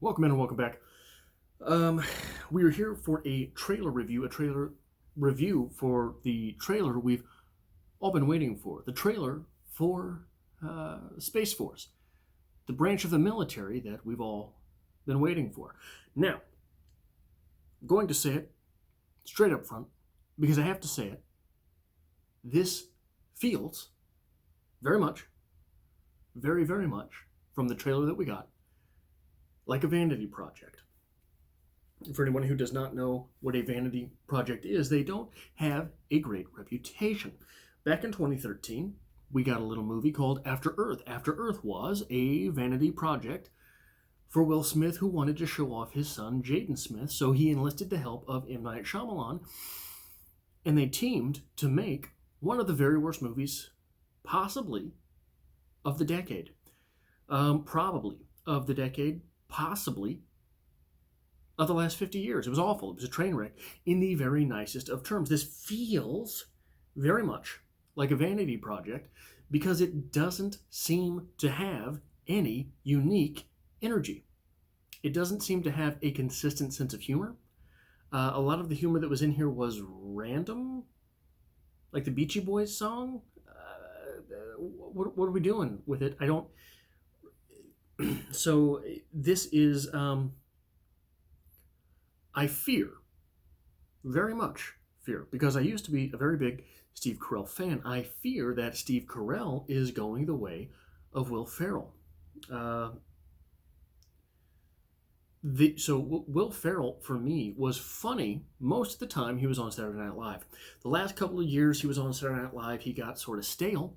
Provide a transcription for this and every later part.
Welcome in and welcome back. We are here for a trailer review for the trailer we've all been waiting for. The trailer for Space Force, the branch of the military that we've all been waiting for. Now, I'm going to say it straight up front because I have to say it. This feels very much, very, very much from the trailer that we got like a Vanity Project. For anyone who does not know what a Vanity Project is, they don't have a great reputation. Back in 2013, we got a little movie called After Earth. After Earth was a Vanity Project for Will Smith, who wanted to show off his son, Jaden Smith, so he enlisted the help of M. Night Shyamalan, and they teamed to make one of the very worst movies, possibly, of the decade. Probably of the decade, possibly of the last 50 years. It was awful. It was a train wreck in the very nicest of terms. This feels very much like a Vanity Project because it doesn't seem to have any unique energy. It doesn't seem to have a consistent sense of humor. A lot of the humor that was in here was random, like the Beachy Boys song. What are we doing with it? I don't... So this is, I fear, very much fear, because I used to be a very big Steve Carrell fan. I fear that Steve Carrell is going the way of Will Ferrell. Will Ferrell, for me, was funny most of the time he was on Saturday Night Live. The last couple of years he was on Saturday Night Live, he got sort of stale.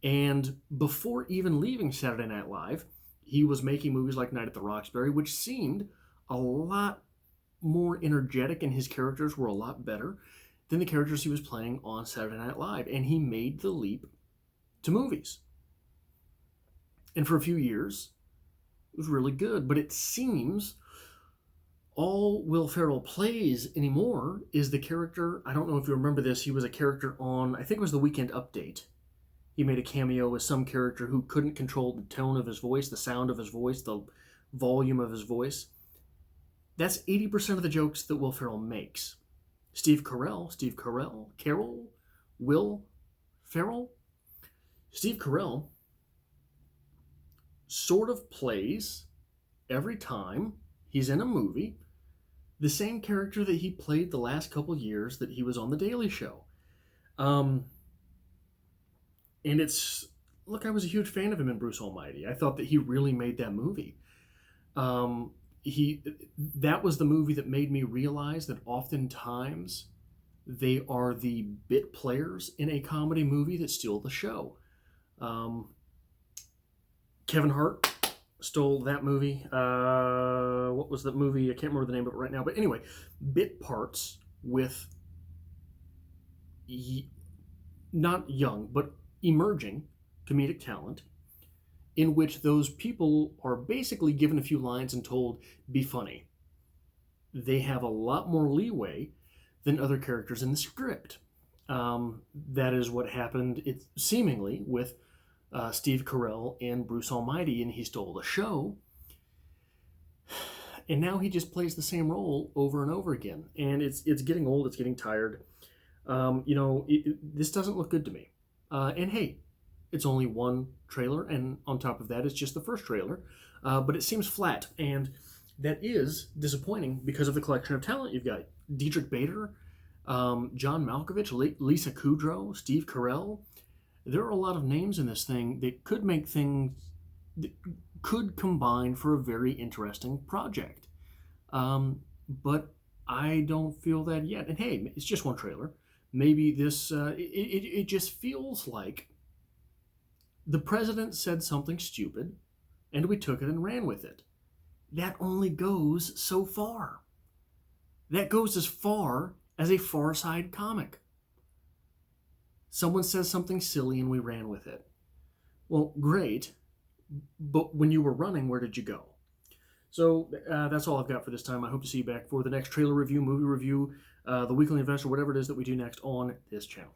And before even leaving Saturday Night Live, he was making movies like Night at the Roxbury, which seemed a lot more energetic, and his characters were a lot better than the characters he was playing on Saturday Night Live. And he made the leap to movies. And for a few years, it was really good. But it seems all Will Ferrell plays anymore is the character. I don't know if you remember this. He was a character on, I think it was The Weekend Update. He made a cameo as some character who couldn't control the tone of his voice, the sound of his voice, the volume of his voice. That's 80% of the jokes that Will Ferrell makes. Steve Carrell, Will Ferrell. Steve Carrell sort of plays, every time he's in a movie, the same character that he played the last couple years that he was on The Daily Show. And look, I was a huge fan of him in Bruce Almighty. I thought that he really made that movie. That was the movie that made me realize that oftentimes they are the bit players in a comedy movie that steal the show. Kevin Hart stole that movie. What was that movie? I can't remember the name of it right now. But anyway, bit parts with not young, but emerging comedic talent, in which those people are basically given a few lines and told, be funny. They have a lot more leeway than other characters in the script. That is what happened, seemingly, with Steve Carell and Bruce Almighty, and he stole the show. And now he just plays the same role over and over again. And it's getting old, it's getting tired. This doesn't look good to me. And hey, it's only one trailer, and on top of that, it's just the first trailer. But it seems flat, and that is disappointing because of the collection of talent you've got. Diedrich Bader, John Malkovich, Lisa Kudrow, Steve Carell. There are a lot of names in this thing that could make things, that could combine for a very interesting project. But I don't feel that yet. And hey, it's just one trailer. Maybe this, it just feels like the president said something stupid and we took it and ran with it. That only goes so far. That goes as far as a Far Side comic. Someone says something silly and we ran with it. Well, great, but when you were running, where did you go? So that's all I've got for this time. I hope to see you back for the next trailer review, movie review, the Weekly Investor, whatever it is that we do next on this channel.